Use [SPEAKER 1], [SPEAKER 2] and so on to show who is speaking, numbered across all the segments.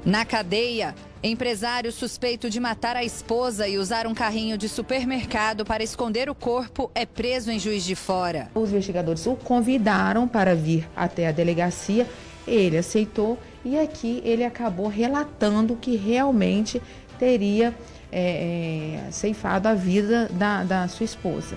[SPEAKER 1] Na cadeia, empresário suspeito de matar a esposa e usar um carrinho de supermercado para esconder o corpo é preso em Juiz de Fora.
[SPEAKER 2] Os investigadores o convidaram para vir até a delegacia, ele aceitou e aqui ele acabou relatando que realmente teria ceifado a vida da sua esposa.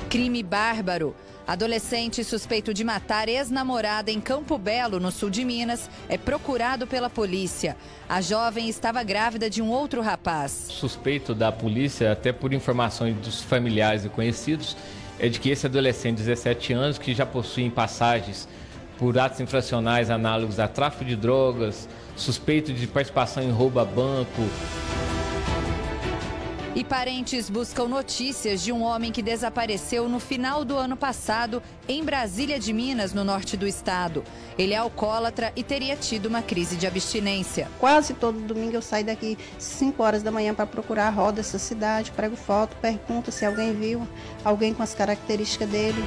[SPEAKER 1] Crime bárbaro. Adolescente suspeito de matar ex-namorada em Campo Belo, no sul de Minas, é procurado pela polícia. A jovem estava grávida de um outro rapaz.
[SPEAKER 3] Suspeito da polícia, até por informações dos familiares e conhecidos, é de que esse adolescente de 17 anos, que já possui passagens por atos infracionais análogos a tráfico de drogas, suspeito de participação em roubo a banco.
[SPEAKER 1] E parentes buscam notícias de um homem que desapareceu no final do ano passado em Brasília de Minas, no norte do estado. Ele é alcoólatra e teria tido uma crise de abstinência.
[SPEAKER 4] Quase todo domingo eu saio daqui 5 horas da manhã para procurar a roda dessa cidade, prego foto, pergunto se alguém viu, alguém com as características dele.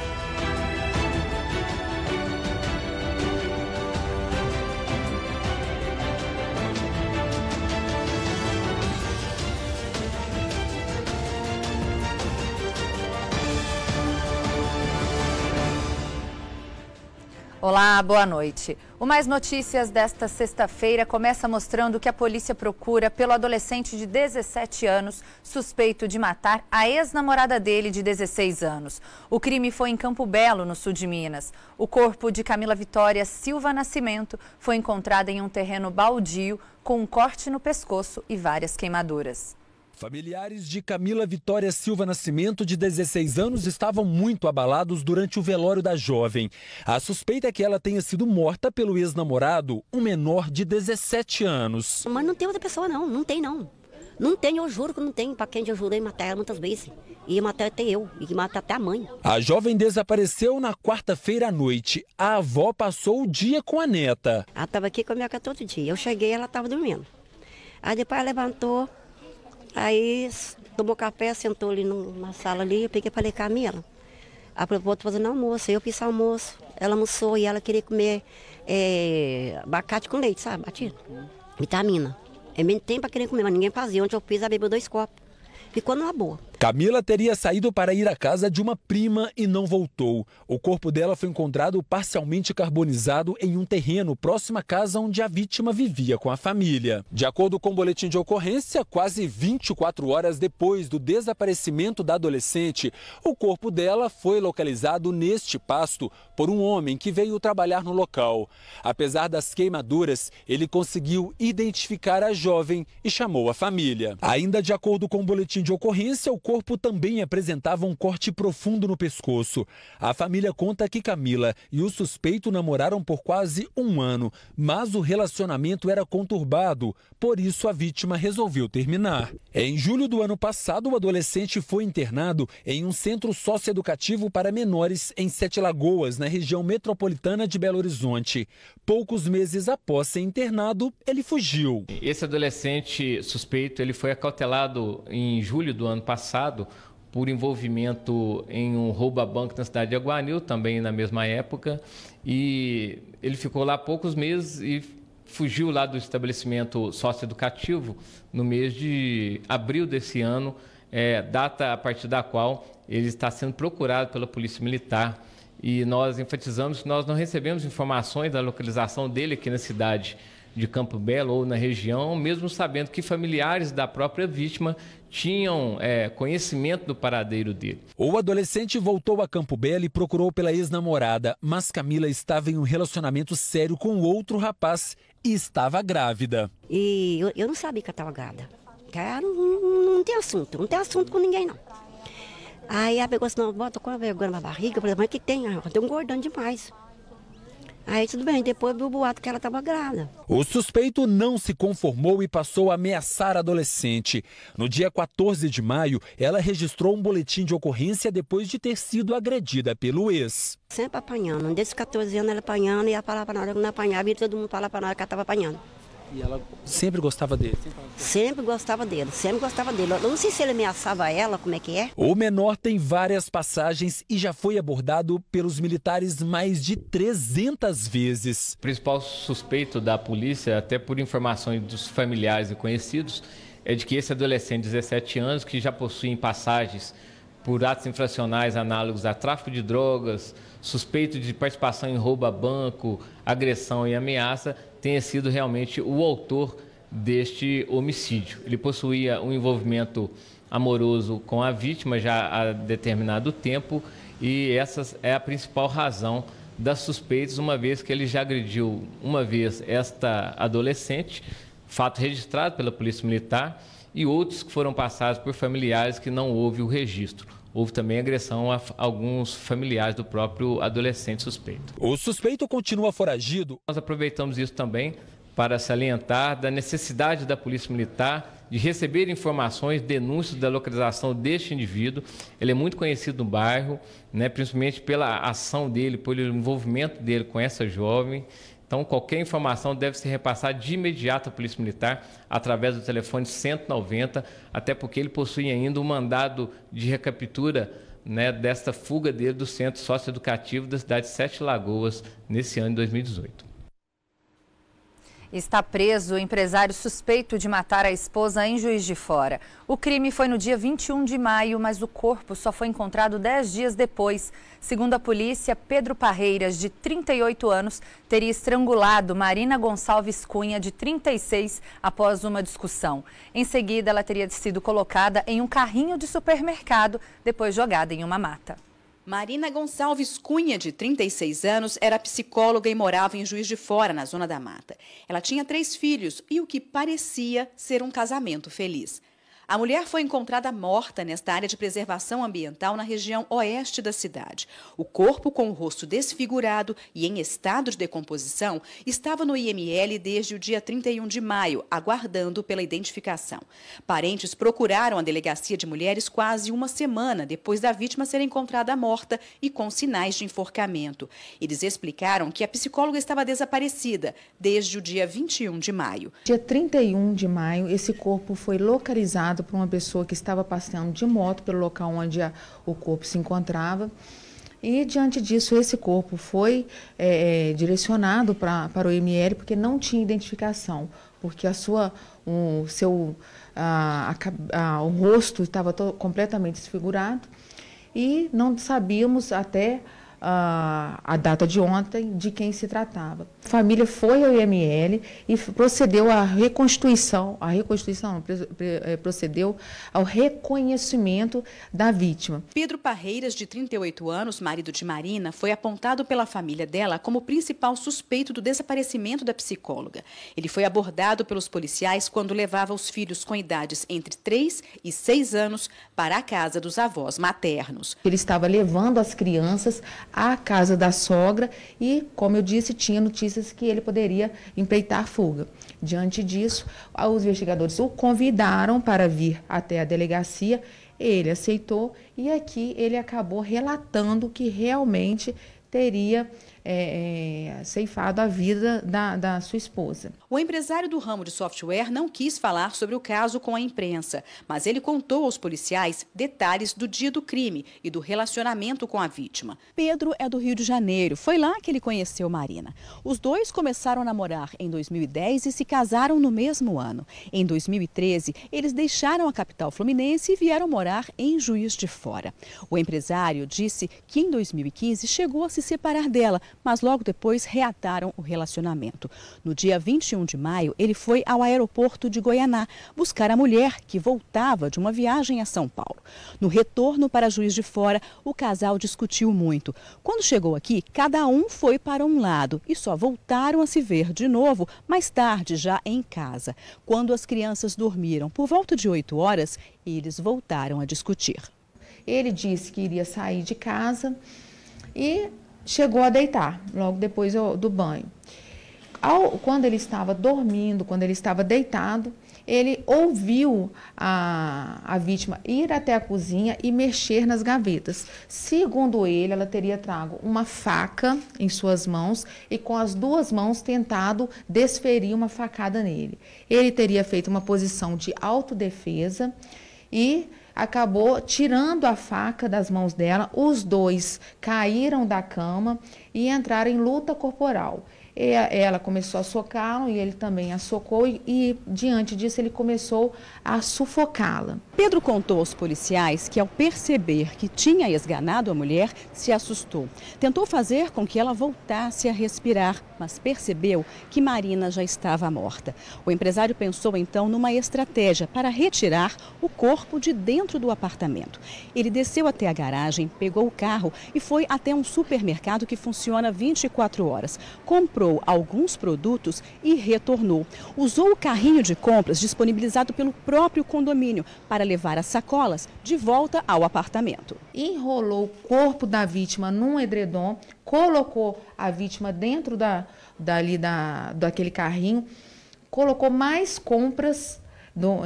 [SPEAKER 1] Olá, boa noite. O Mais Notícias desta sexta-feira começa mostrando que a polícia procura pelo adolescente de 17 anos, suspeito de matar a ex-namorada dele de 16 anos. O crime foi em Campo Belo, no sul de Minas. O corpo de Camila Vitória Silva Nascimento foi encontrado em um terreno baldio com um corte no pescoço e várias queimaduras.
[SPEAKER 5] Familiares de Camila Vitória Silva Nascimento, de 16 anos, estavam muito abalados durante o velório da jovem. A suspeita é que ela tenha sido morta pelo ex-namorado, um menor de 17 anos.
[SPEAKER 6] Mas não tem outra pessoa não, não tem não. Não tem, eu juro que não tem. Para quem eu jurei matar ela muitas vezes. Ia matar até eu, e matar até a mãe.
[SPEAKER 5] A jovem desapareceu na quarta-feira à noite. A avó passou o dia com a neta.
[SPEAKER 6] Ela estava aqui com a minha casa todo dia. Eu cheguei e ela estava dormindo. Aí depois ela levantou. Aí tomou café, sentou ali na sala ali, eu peguei e falei, Camila, a propósito fazendo almoço, eu fiz almoço, ela almoçou e ela queria comer abacate com leite, sabe, batido, vitamina. É bem tempo para querer comer, mas ninguém fazia, onde eu fiz, ela bebeu 2 copos, ficou numa boa.
[SPEAKER 5] Camila teria saído para ir à casa de uma prima e não voltou. O corpo dela foi encontrado parcialmente carbonizado em um terreno próximo à casa onde a vítima vivia com a família. De acordo com o boletim de ocorrência, quase 24 horas depois do desaparecimento da adolescente, o corpo dela foi localizado neste pasto por um homem que veio trabalhar no local. Apesar das queimaduras, ele conseguiu identificar a jovem e chamou a família. Ainda de acordo com o boletim de ocorrência, o corpo também apresentava um corte profundo no pescoço. A família conta que Camila e o suspeito namoraram por quase 1 ano, mas o relacionamento era conturbado, por isso a vítima resolveu terminar. Em julho do ano passado, o adolescente foi internado em um centro socioeducativo para menores em Sete Lagoas, na região metropolitana de Belo Horizonte. Poucos meses após ser internado, ele fugiu.
[SPEAKER 3] Esse adolescente suspeito, ele foi acautelado em julho do ano passado por envolvimento em um roubo a banco na cidade de Aguanil, também na mesma época, e ele ficou lá poucos meses e fugiu lá do estabelecimento socioeducativo no mês de abril desse ano, data a partir da qual ele está sendo procurado pela Polícia Militar. E nós enfatizamos que nós não recebemos informações da localização dele aqui na cidade de Campo Belo ou na região, mesmo sabendo que familiares da própria vítima tinham conhecimento do paradeiro dele.
[SPEAKER 5] O adolescente voltou a Campo Belo e procurou pela ex-namorada, mas Camila estava em um relacionamento sério com outro rapaz e estava grávida.
[SPEAKER 6] E eu não sabia que eu estava grávida. Não tem assunto com ninguém não. Aí ela pegou assim, não, bota com a vergonha na barriga, eu falei, mas que tem? Eu tô engordando demais. Aí tudo bem, depois viu o boato que ela estava grávida.
[SPEAKER 5] O suspeito não se conformou e passou a ameaçar a adolescente. No dia 14 de maio, ela registrou um boletim de ocorrência depois de ter sido agredida pelo ex.
[SPEAKER 6] Sempre apanhando, desde 14 anos ela apanhando e ela falava para nós que não apanhava e todo mundo falava para nós que ela estava apanhando.
[SPEAKER 5] E ela sempre gostava dele?
[SPEAKER 6] Sempre gostava dele, sempre gostava dele. Eu não sei se ele ameaçava ela, como é que é.
[SPEAKER 5] O menor tem várias passagens e já foi abordado pelos militares mais de 300 vezes.
[SPEAKER 3] O principal suspeito da polícia, até por informações dos familiares e conhecidos, é de que esse adolescente de 17 anos, que já possui passagens por atos infracionais análogos a tráfico de drogas, suspeito de participação em roubo a banco, agressão e ameaça, tenha sido realmente o autor deste homicídio. Ele possuía um envolvimento amoroso com a vítima já há determinado tempo e essa é a principal razão das suspeitas, uma vez que ele já agrediu uma vez esta adolescente, fato registrado pela Polícia Militar, e outros que foram passados por familiares que não houve o registro. Houve também agressão a alguns familiares do próprio adolescente suspeito.
[SPEAKER 5] O suspeito continua foragido.
[SPEAKER 3] Nós aproveitamos isso também para salientar da necessidade da Polícia Militar de receber informações, denúncias da localização deste indivíduo. Ele é muito conhecido no bairro, né, principalmente pela ação dele, pelo envolvimento dele com essa jovem. Então, qualquer informação deve ser repassada de imediato à Polícia Militar através do telefone 190, até porque ele possui ainda um mandado de recaptura, né, desta fuga dele do Centro Socioeducativo da cidade de Sete Lagoas, nesse ano de 2018.
[SPEAKER 1] Está preso o empresário suspeito de matar a esposa em Juiz de Fora. O crime foi no dia 21 de maio, mas o corpo só foi encontrado 10 dias depois. Segundo a polícia, Pedro Parreiras, de 38 anos, teria estrangulado Marina Gonçalves Cunha, de 36, após uma discussão. Em seguida, ela teria sido colocada em um carrinho de supermercado, depois jogada em uma mata.
[SPEAKER 7] Marina Gonçalves Cunha, de 36 anos, era psicóloga e morava em Juiz de Fora, na Zona da Mata. Ela tinha 3 filhos e o que parecia ser um casamento feliz. A mulher foi encontrada morta nesta área de preservação ambiental na região oeste da cidade. O corpo, com o rosto desfigurado e em estado de decomposição, estava no IML desde o dia 31 de maio, aguardando pela identificação. Parentes procuraram a Delegacia de Mulheres quase uma semana depois da vítima ser encontrada morta e com sinais de enforcamento. Eles explicaram que a psicóloga estava desaparecida desde o dia 21 de maio.
[SPEAKER 2] Dia 31 de maio, esse corpo foi localizado por uma pessoa que estava passeando de moto pelo local onde o corpo se encontrava. E, diante disso, esse corpo foi direcionado para o IML porque não tinha identificação, porque o rosto estava completamente desfigurado e não sabíamos até a data de ontem de quem se tratava. A família foi ao IML e procedeu à procedeu ao reconhecimento da vítima.
[SPEAKER 7] Pedro Parreiras, de 38 anos, marido de Marina, foi apontado pela família dela como principal suspeito do desaparecimento da psicóloga. Ele foi abordado pelos policiais quando levava os filhos com idades entre 3 e 6 anos para a casa dos avós maternos.
[SPEAKER 2] Ele estava levando as crianças à casa da sogra e, como eu disse, tinha notícias que ele poderia empreitar fuga. Diante disso, os investigadores o convidaram para vir até a delegacia, ele aceitou e aqui ele acabou relatando que realmente teria ceifado a vida da sua esposa.
[SPEAKER 7] O empresário do ramo de software não quis falar sobre o caso com a imprensa, mas ele contou aos policiais detalhes do dia do crime e do relacionamento com a vítima. Pedro é do Rio de Janeiro, foi lá que ele conheceu Marina. Os dois começaram a namorar em 2010 e se casaram no mesmo ano. Em 2013, eles deixaram a capital fluminense e vieram morar em Juiz de Fora. O empresário disse que em 2015 chegou a se separar dela, mas logo depois reataram o relacionamento. No dia 21 de maio, ele foi ao aeroporto de Goianá buscar a mulher que voltava de uma viagem a São Paulo. No retorno para Juiz de Fora, o casal discutiu muito. Quando chegou aqui, cada um foi para um lado e só voltaram a se ver de novo mais tarde, já em casa. Quando as crianças dormiram por volta de 8 horas, eles voltaram a discutir.
[SPEAKER 2] Ele disse que iria sair de casa e chegou a deitar, logo depois do banho. Quando ele estava dormindo, quando ele estava deitado, ele ouviu a vítima ir até a cozinha e mexer nas gavetas. Segundo ele, ela teria trago uma faca em suas mãos e com as duas mãos tentado desferir uma facada nele. Ele teria feito uma posição de autodefesa e acabou tirando a faca das mãos dela. Os dois caíram da cama e entraram em luta corporal. Ela começou a socá-lo e ele também a socou e diante disso ele começou a sufocá-la.
[SPEAKER 7] Pedro contou aos policiais que ao perceber que tinha esganado a mulher, se assustou. Tentou fazer com que ela voltasse a respirar, mas percebeu que Marina já estava morta. O empresário pensou então numa estratégia para retirar o corpo de dentro do apartamento. Ele desceu até a garagem, pegou o carro e foi até um supermercado que funciona 24 horas. Comprou alguns produtos e retornou. Usou o carrinho de compras disponibilizado pelo próprio condomínio para levar as sacolas de volta ao apartamento.
[SPEAKER 2] Enrolou o corpo da vítima num edredom, colocou a vítima dentro daquele carrinho, colocou mais compras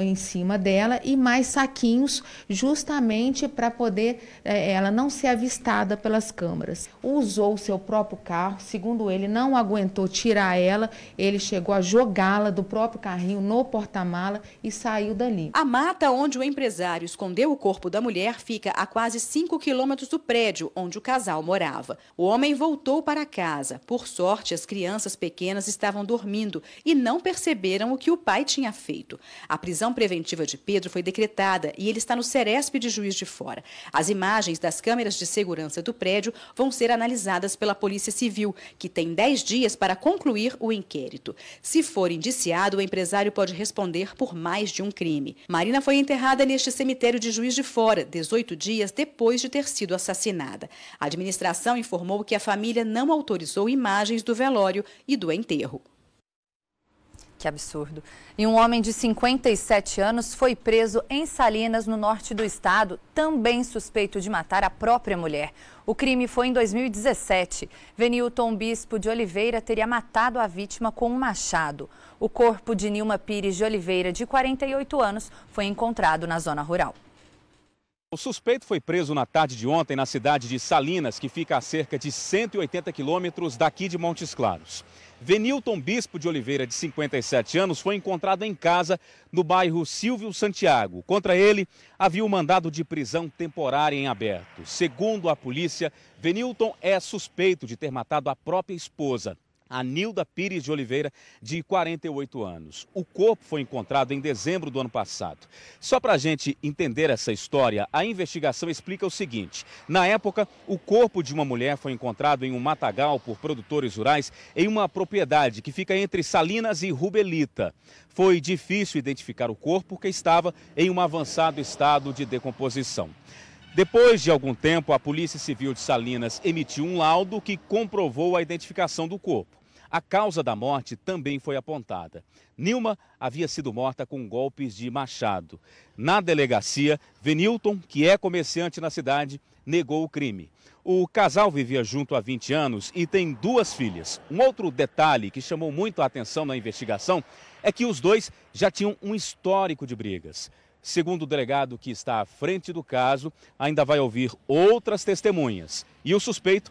[SPEAKER 2] em cima dela e mais saquinhos, justamente para poder ela não ser avistada pelas câmeras. Usou o seu próprio carro, segundo ele, não aguentou tirar ela, ele chegou a jogá-la do próprio carrinho no porta-mala e saiu dali.
[SPEAKER 7] A mata onde o empresário escondeu o corpo da mulher fica a quase 5 quilômetros do prédio onde o casal morava. O homem voltou para casa. Por sorte, as crianças pequenas estavam dormindo e não perceberam o que o pai tinha feito. A prisão preventiva de Pedro foi decretada e ele está no Ceresp de Juiz de Fora. As imagens das câmeras de segurança do prédio vão ser analisadas pela Polícia Civil, que tem 10 dias para concluir o inquérito. Se for indiciado, o empresário pode responder por mais de um crime. Marina foi enterrada neste cemitério de Juiz de Fora, 18 dias depois de ter sido assassinada. A administração informou que a família não autorizou imagens do velório e do enterro.
[SPEAKER 1] Que absurdo. E um homem de 57 anos foi preso em Salinas, no norte do estado, também suspeito de matar a própria mulher. O crime foi em 2017. Venilton Bispo de Oliveira teria matado a vítima com um machado. O corpo de Nilma Pires de Oliveira, de 48 anos, foi encontrado na zona rural.
[SPEAKER 8] O suspeito foi preso na tarde de ontem na cidade de Salinas, que fica a cerca de 180 quilômetros daqui de Montes Claros. Venilton Bispo de Oliveira, de 57 anos, foi encontrado em casa no bairro Silvio Santiago. Contra ele, havia um mandado de prisão temporária em aberto. Segundo a polícia, Venilton é suspeito de ter matado a própria esposa, a Nilda Pires de Oliveira, de 48 anos. O corpo foi encontrado em dezembro do ano passado. Só para a gente entender essa história, a investigação explica o seguinte. Na época, o corpo de uma mulher foi encontrado em um matagal por produtores rurais em uma propriedade que fica entre Salinas e Rubelita. Foi difícil identificar o corpo porque estava em um avançado estado de decomposição. Depois de algum tempo, a Polícia Civil de Salinas emitiu um laudo que comprovou a identificação do corpo. A causa da morte também foi apontada. Nilma havia sido morta com golpes de machado. Na delegacia, Venilton, que é comerciante na cidade, negou o crime. O casal vivia junto há 20 anos e tem 2 filhas. Um outro detalhe que chamou muito a atenção na investigação é que os dois já tinham um histórico de brigas. Segundo o delegado que está à frente do caso, ainda vai ouvir outras testemunhas. E o suspeito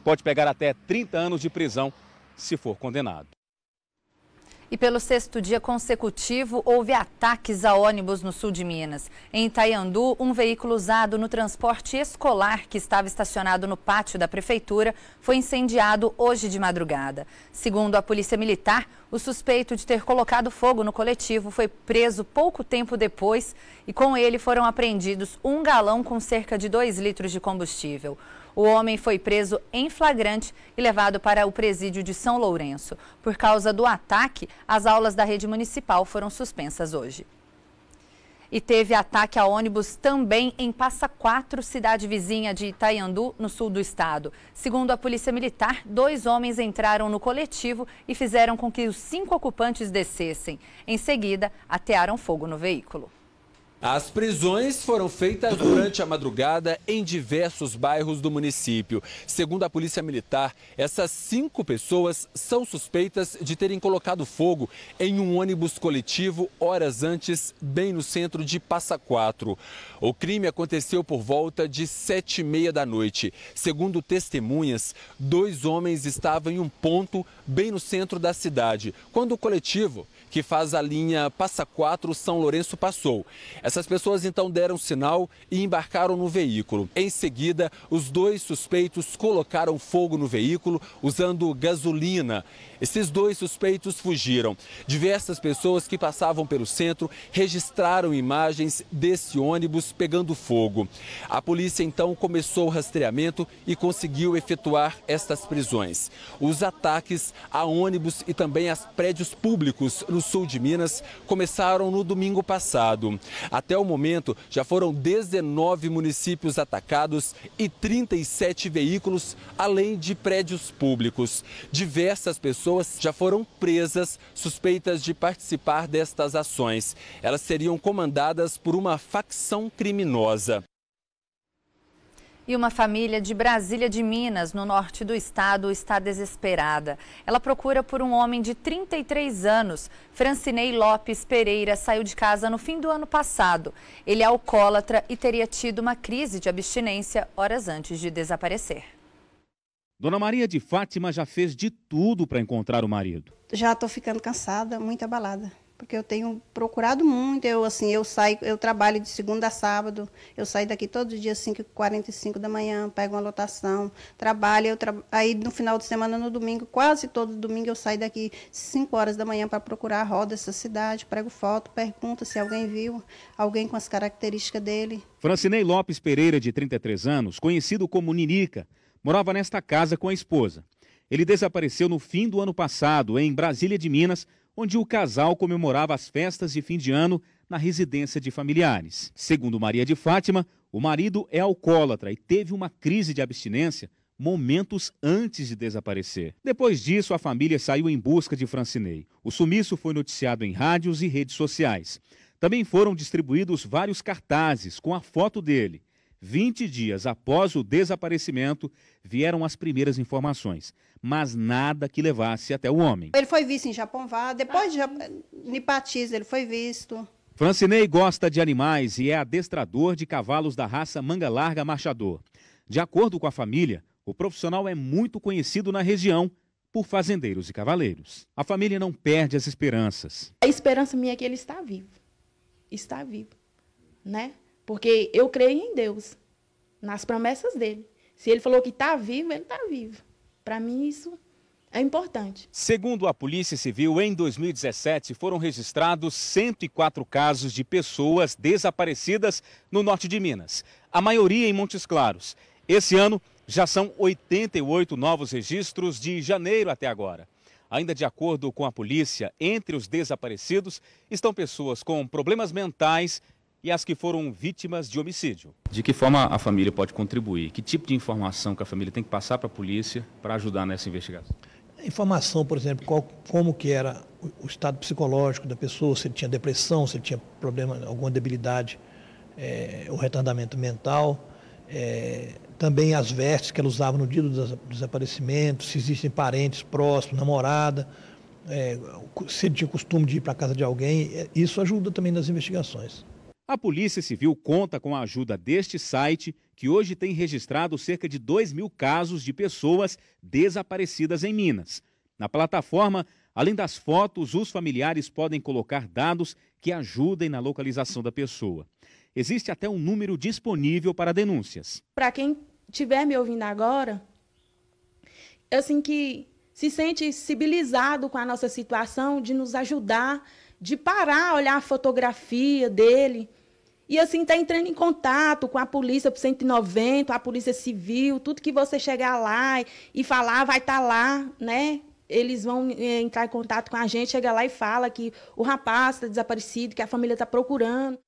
[SPEAKER 8] pode pegar até 30 anos de prisão se for condenado.
[SPEAKER 1] E pelo 6º dia consecutivo, houve ataques a ônibus no sul de Minas. Em Itaiandu, um veículo usado no transporte escolar que estava estacionado no pátio da prefeitura foi incendiado hoje de madrugada. Segundo a Polícia Militar, o suspeito de ter colocado fogo no coletivo foi preso pouco tempo depois e com ele foram apreendidos 1 galão com cerca de 2 litros de combustível. O homem foi preso em flagrante e levado para o presídio de São Lourenço. Por causa do ataque, as aulas da rede municipal foram suspensas hoje. E teve ataque a ônibus também em Passa Quatro, cidade vizinha de Itaiandu, no sul do estado. Segundo a Polícia Militar, 2 homens entraram no coletivo e fizeram com que os 5 ocupantes descessem. Em seguida, atearam fogo no veículo.
[SPEAKER 5] As prisões foram feitas durante a madrugada em diversos bairros do município. Segundo a Polícia Militar, essas 5 pessoas são suspeitas de terem colocado fogo em um ônibus coletivo horas antes, bem no centro de Passa Quatro. O crime aconteceu por volta de 7h30 da noite. Segundo testemunhas, 2 homens estavam em um ponto bem no centro da cidade, quando o coletivo que faz a linha Passa Quatro São Lourenço passou. Essas pessoas então deram sinal e embarcaram no veículo. Em seguida, os 2 suspeitos colocaram fogo no veículo usando gasolina. Esses 2 suspeitos fugiram. Diversas pessoas que passavam pelo centro registraram imagens desse ônibus pegando fogo. A polícia então começou o rastreamento e conseguiu efetuar estas prisões. Os ataques a ônibus e também a prédios públicos no sul de Minas começaram no domingo passado. Até o momento, já foram 19 municípios atacados e 37 veículos, além de prédios públicos. Diversas pessoas já foram presas, suspeitas de participar destas ações. Elas seriam comandadas por uma facção criminosa.
[SPEAKER 1] E uma família de Brasília de Minas, no norte do estado, está desesperada. Ela procura por um homem de 33 anos. Francinei Lopes Pereira saiu de casa no fim do ano passado. Ele é alcoólatra e teria tido uma crise de abstinência horas antes de desaparecer.
[SPEAKER 8] Dona Maria de Fátima já fez de tudo para encontrar o marido.
[SPEAKER 4] Já estou ficando cansada, muito abalada. Porque eu tenho procurado muito, eu trabalho de segunda a sábado, eu saio daqui todos os dias 5h45 da manhã, pego uma lotação, trabalho, aí no final de semana, no domingo, quase todo domingo eu saio daqui 5 horas da manhã para procurar a roda dessa cidade, prego foto, pergunto se alguém viu, alguém com as características dele.
[SPEAKER 8] Francinei Lopes Pereira, de 33 anos, conhecido como Ninica, morava nesta casa com a esposa. Ele desapareceu no fim do ano passado, em Brasília de Minas, onde o casal comemorava as festas de fim de ano na residência de familiares. Segundo Maria de Fátima, o marido é alcoólatra e teve uma crise de abstinência momentos antes de desaparecer. Depois disso, a família saiu em busca de Francinei. O sumiço foi noticiado em rádios e redes sociais. Também foram distribuídos vários cartazes com a foto dele. 20 dias após o desaparecimento, vieram as primeiras informações, mas nada que levasse até o homem.
[SPEAKER 4] Ele foi visto em Japonvá, depois de Nipatiz ele foi visto.
[SPEAKER 8] Francinei gosta de animais e é adestrador de cavalos da raça Manga Larga Marchador. De acordo com a família, o profissional é muito conhecido na região por fazendeiros e cavaleiros. A família não perde as esperanças.
[SPEAKER 9] A esperança minha é que ele está vivo, né? Porque eu creio em Deus, nas promessas dele. Se ele falou que está vivo, ele está vivo. Para mim, isso é importante.
[SPEAKER 8] Segundo a Polícia Civil, em 2017, foram registrados 104 casos de pessoas desaparecidas no norte de Minas. A maioria em Montes Claros. Esse ano, já são 88 novos registros de janeiro até agora. Ainda de acordo com a polícia, entre os desaparecidos estão pessoas com problemas mentais e as que foram vítimas de homicídio.
[SPEAKER 10] De que forma a família pode contribuir? Que tipo de informação que a família tem que passar para a polícia para ajudar nessa investigação?
[SPEAKER 11] Informação, por exemplo, como que era o estado psicológico da pessoa, se ele tinha depressão, se ele tinha problema, alguma debilidade, ou retardamento mental. Também as vestes que ela usava no dia do desaparecimento, se existem parentes próximos, namorada, se ele tinha costume de ir para a casa de alguém. Isso ajuda também nas investigações.
[SPEAKER 8] A Polícia Civil conta com a ajuda deste site, que hoje tem registrado cerca de 2.000 casos de pessoas desaparecidas em Minas. Na plataforma, além das fotos, os familiares podem colocar dados que ajudem na localização da pessoa. Existe até um número disponível para denúncias.
[SPEAKER 9] Para quem estiver me ouvindo agora, assim que se sente sensibilizado com a nossa situação, de nos ajudar, de parar, olhar a fotografia dele e assim está entrando em contato com a polícia por 190, a polícia civil, tudo que você chegar lá e falar vai estar lá, né? Eles vão entrar em contato com a gente, chega lá e fala que o rapaz está desaparecido, que a família está procurando.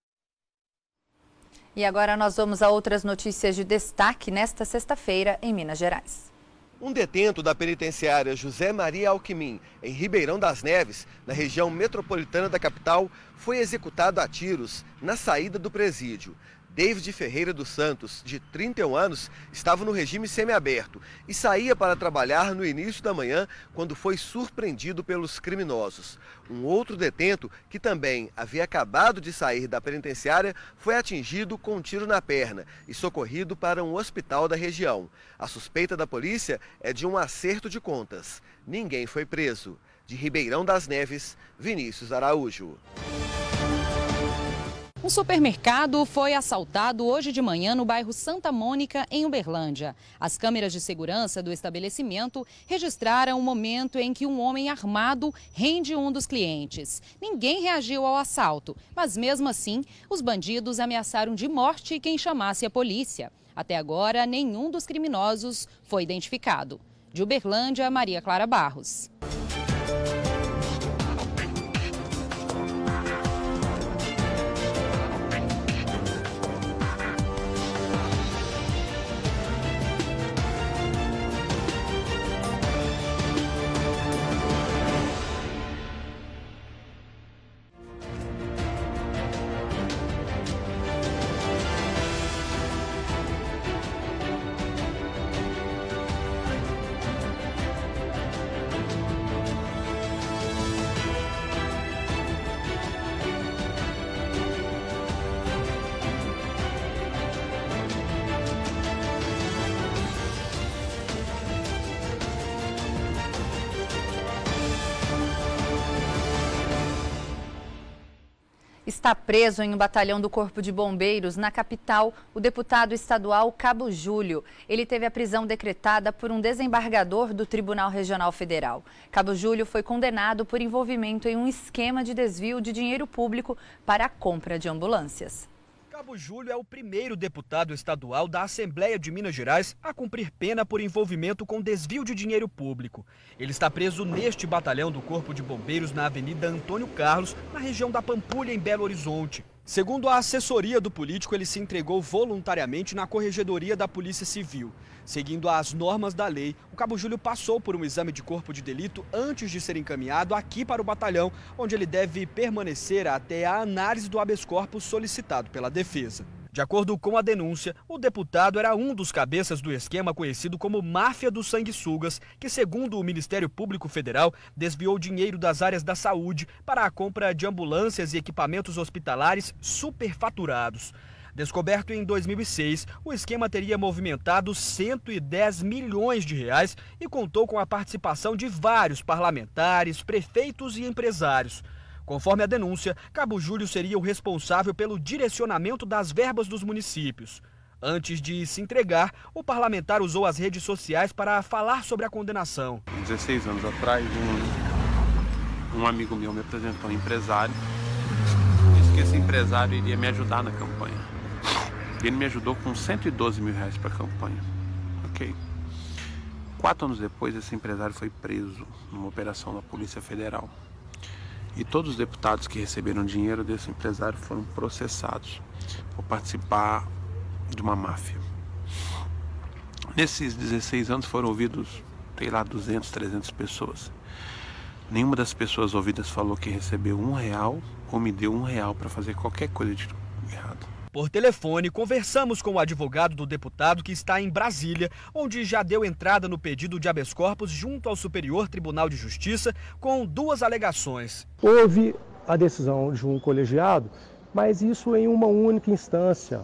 [SPEAKER 1] E agora nós vamos a outras notícias de destaque nesta sexta-feira em Minas Gerais.
[SPEAKER 12] Um detento da penitenciária José Maria Alquimim, em Ribeirão das Neves, na região metropolitana da capital, foi executado a tiros na saída do presídio. David Ferreira dos Santos, de 31 anos, estava no regime semiaberto e saía para trabalhar no início da manhã quando foi surpreendido pelos criminosos. Um outro detento, que também havia acabado de sair da penitenciária, foi atingido com um tiro na perna e socorrido para um hospital da região. A suspeita da polícia é de um acerto de contas. Ninguém foi preso. De Ribeirão das Neves, Vinícius Araújo.
[SPEAKER 13] Um supermercado foi assaltado hoje de manhã no bairro Santa Mônica, em Uberlândia. As câmeras de segurança do estabelecimento registraram o momento em que um homem armado rende um dos clientes. Ninguém reagiu ao assalto, mas mesmo assim, os bandidos ameaçaram de morte quem chamasse a polícia. Até agora, nenhum dos criminosos foi identificado. De Uberlândia, Maria Clara Barros.
[SPEAKER 1] Está preso em um batalhão do Corpo de Bombeiros, na capital, o deputado estadual Cabo Júlio. Ele teve a prisão decretada por um desembargador do Tribunal Regional Federal. Cabo Júlio foi condenado por envolvimento em um esquema de desvio de dinheiro público para a compra de ambulâncias.
[SPEAKER 14] Cabo Júlio é o primeiro deputado estadual da Assembleia de Minas Gerais a cumprir pena por envolvimento com desvio de dinheiro público. Ele está preso neste batalhão do Corpo de Bombeiros na Avenida Antônio Carlos, na região da Pampulha, em Belo Horizonte. Segundo a assessoria do político, ele se entregou voluntariamente na Corregedoria da Polícia Civil. Seguindo as normas da lei, o Cabo Júlio passou por um exame de corpo de delito antes de ser encaminhado aqui para o batalhão, onde ele deve permanecer até a análise do habeas corpus solicitado pela defesa. De acordo com a denúncia, o deputado era um dos cabeças do esquema conhecido como Máfia dos Sanguessugas, que, segundo o Ministério Público Federal, desviou dinheiro das áreas da saúde para a compra de ambulâncias e equipamentos hospitalares superfaturados. Descoberto em 2006, o esquema teria movimentado 110 milhões de reais e contou com a participação de vários parlamentares, prefeitos e empresários. Conforme a denúncia, Cabo Júlio seria o responsável pelo direcionamento das verbas dos municípios. Antes de se entregar, o parlamentar usou as redes sociais para falar sobre a condenação.
[SPEAKER 15] 16 anos atrás, um amigo meu me apresentou um empresário. Disse que esse empresário iria me ajudar na campanha. Ele me ajudou com 112 mil reais para a campanha. Ok. 4 anos depois, esse empresário foi preso numa operação da Polícia Federal. E todos os deputados que receberam dinheiro desse empresário foram processados por participar de uma máfia. Nesses 16 anos foram ouvidos, sei lá, 200, 300 pessoas. Nenhuma das pessoas ouvidas falou que recebeu R$1 ou me deu R$1 para fazer qualquer coisa de errado.
[SPEAKER 14] Por telefone, conversamos com o advogado do deputado que está em Brasília, onde já deu entrada no pedido de habeas corpus junto ao Superior Tribunal de Justiça com 2 alegações.
[SPEAKER 16] Houve a decisão de um colegiado, mas isso em uma única instância.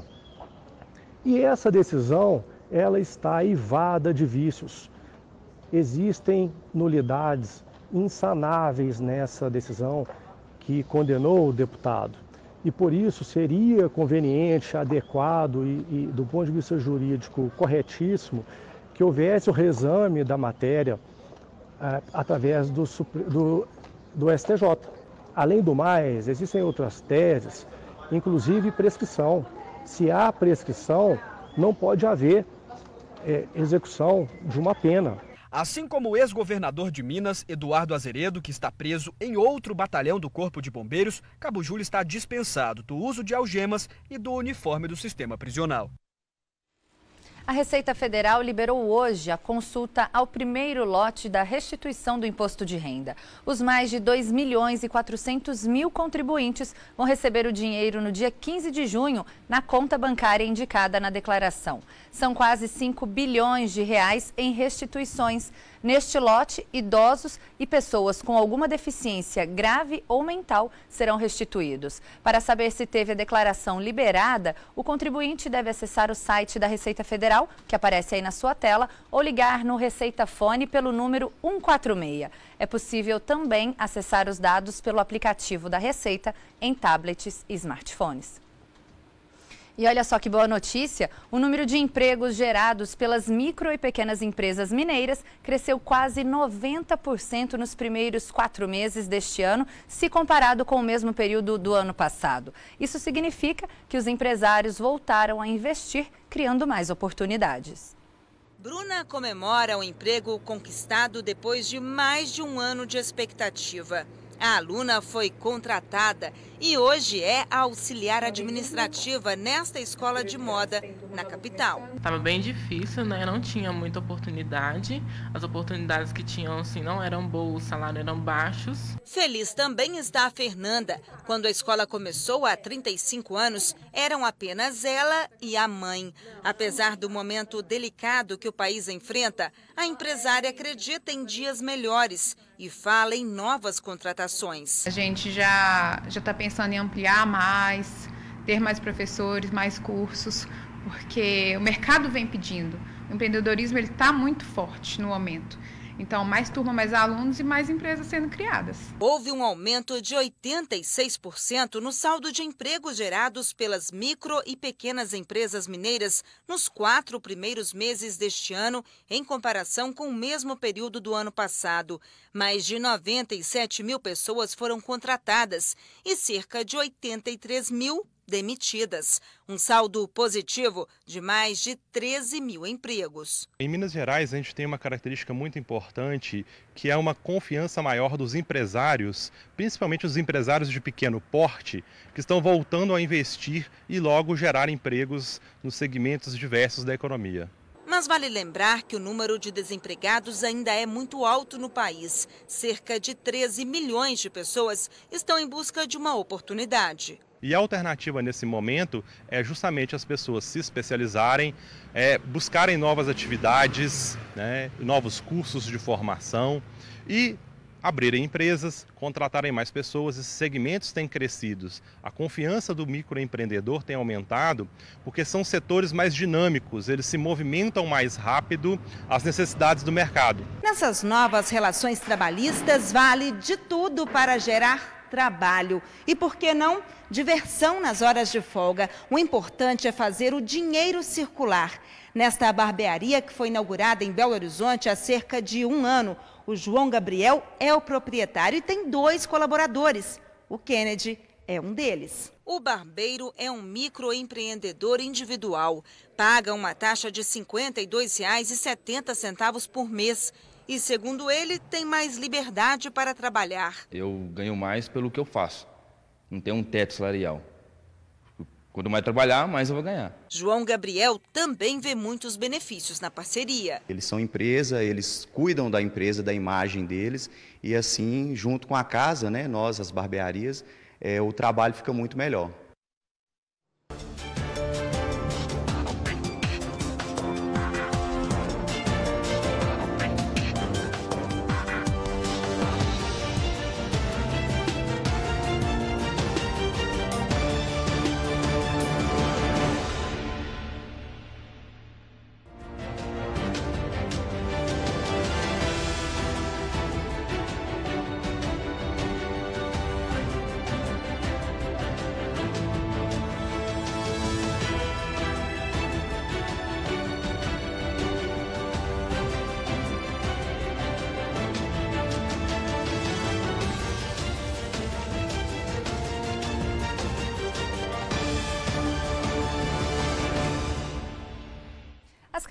[SPEAKER 16] E essa decisão, ela está aivada de vícios. Existem nulidades insanáveis nessa decisão que condenou o deputado. E por isso seria conveniente, adequado e do ponto de vista jurídico corretíssimo que houvesse o reexame da matéria através do STJ. Além do mais, existem outras teses, inclusive prescrição. Se há prescrição, não pode haver execução de uma pena.
[SPEAKER 14] Assim como o ex-governador de Minas, Eduardo Azeredo, que está preso em outro batalhão do Corpo de Bombeiros, Cabo Júlio está dispensado do uso de algemas e do uniforme do sistema prisional.
[SPEAKER 1] A Receita Federal liberou hoje a consulta ao primeiro lote da restituição do imposto de renda. Os mais de 2.400.000 contribuintes vão receber o dinheiro no dia 15 de junho na conta bancária indicada na declaração. São quase 5 bilhões de reais em restituições. Neste lote, idosos e pessoas com alguma deficiência grave ou mental serão restituídos. Para saber se teve a declaração liberada, o contribuinte deve acessar o site da Receita Federal, que aparece aí na sua tela, ou ligar no Receita Fone pelo número 146. É possível também acessar os dados pelo aplicativo da Receita em tablets e smartphones. E olha só que boa notícia, o número de empregos gerados pelas micro e pequenas empresas mineiras cresceu quase 90% nos primeiros 4 meses deste ano, se comparado com o mesmo período do ano passado. Isso significa que os empresários voltaram a investir, criando mais oportunidades.
[SPEAKER 17] Bruna comemora o emprego conquistado depois de mais de um ano de expectativa. A aluna foi contratada e hoje é auxiliar administrativa nesta escola de moda na capital.
[SPEAKER 18] Estava bem difícil, né? Não tinha muita oportunidade. As oportunidades que tinham, assim, não eram boas, os salários eram baixos.
[SPEAKER 17] Feliz também está a Fernanda. Quando a escola começou há 35 anos, eram apenas ela e a mãe. Apesar do momento delicado que o país enfrenta, a empresária acredita em dias melhores e fala em novas contratações.
[SPEAKER 19] A gente já está pensando em ampliar mais, ter mais professores, mais cursos, porque o mercado vem pedindo. O empreendedorismo está muito forte no momento. Então, mais turma, mais alunos e mais empresas sendo criadas.
[SPEAKER 17] Houve um aumento de 86% no saldo de empregos gerados pelas micro e pequenas empresas mineiras nos 4 primeiros meses deste ano, em comparação com o mesmo período do ano passado. Mais de 97 mil pessoas foram contratadas e cerca de 83 mil demitidas. Um saldo positivo de mais de 13 mil empregos.
[SPEAKER 20] Em Minas Gerais, a gente tem uma característica muito importante, que é uma confiança maior dos empresários, principalmente os empresários de pequeno porte, que estão voltando a investir e logo gerar empregos nos segmentos diversos da economia.
[SPEAKER 17] Mas vale lembrar que o número de desempregados ainda é muito alto no país. Cerca de 13 milhões de pessoas estão em busca de uma oportunidade.
[SPEAKER 20] E a alternativa nesse momento é justamente as pessoas se especializarem, buscarem novas atividades, né, novos cursos de formação e abrirem empresas, contratarem mais pessoas. Esses segmentos têm crescido. A confiança do microempreendedor tem aumentado porque são setores mais dinâmicos, eles se movimentam mais rápido às necessidades do mercado.
[SPEAKER 17] Nessas novas relações trabalhistas, vale de tudo para gerar trabalho e, por que não, diversão nas horas de folga. O importante é fazer o dinheiro circular. Nesta barbearia que foi inaugurada em Belo Horizonte há cerca de 1 ano, o João Gabriel é o proprietário e tem 2 colaboradores. O Kennedy é um deles. O barbeiro é um microempreendedor individual. Paga uma taxa de R$ 52,70 por mês. E, segundo ele, tem mais liberdade para trabalhar.
[SPEAKER 21] Eu ganho mais pelo que eu faço. Não tem um teto salarial. Quanto mais trabalhar, mais eu vou ganhar.
[SPEAKER 17] João Gabriel também vê muitos benefícios na parceria.
[SPEAKER 22] Eles são empresa, eles cuidam da empresa, da imagem deles. E assim, junto com a casa, né, nós, as barbearias, o trabalho fica muito melhor.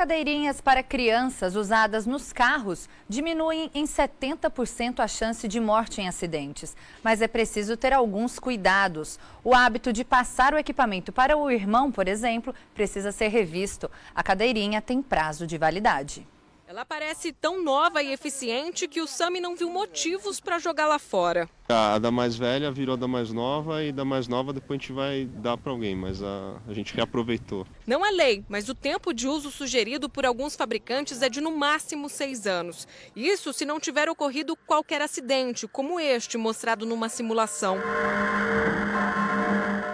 [SPEAKER 1] cadeirinhas para crianças usadas nos carros diminuem em 70% a chance de morte em acidentes. Mas é preciso ter alguns cuidados. O hábito de passar o equipamento para o irmão, por exemplo, precisa ser revisto. A cadeirinha tem prazo de validade.
[SPEAKER 3] Ela parece tão nova e eficiente que o Sami não viu motivos para jogá-la fora.
[SPEAKER 6] A da mais velha virou da mais nova e da mais nova depois a gente vai dar para alguém, mas a gente reaproveitou.
[SPEAKER 3] Não é lei, mas o tempo de uso sugerido por alguns fabricantes é de no máximo 6 anos. Isso se não tiver ocorrido qualquer acidente, como este mostrado numa simulação.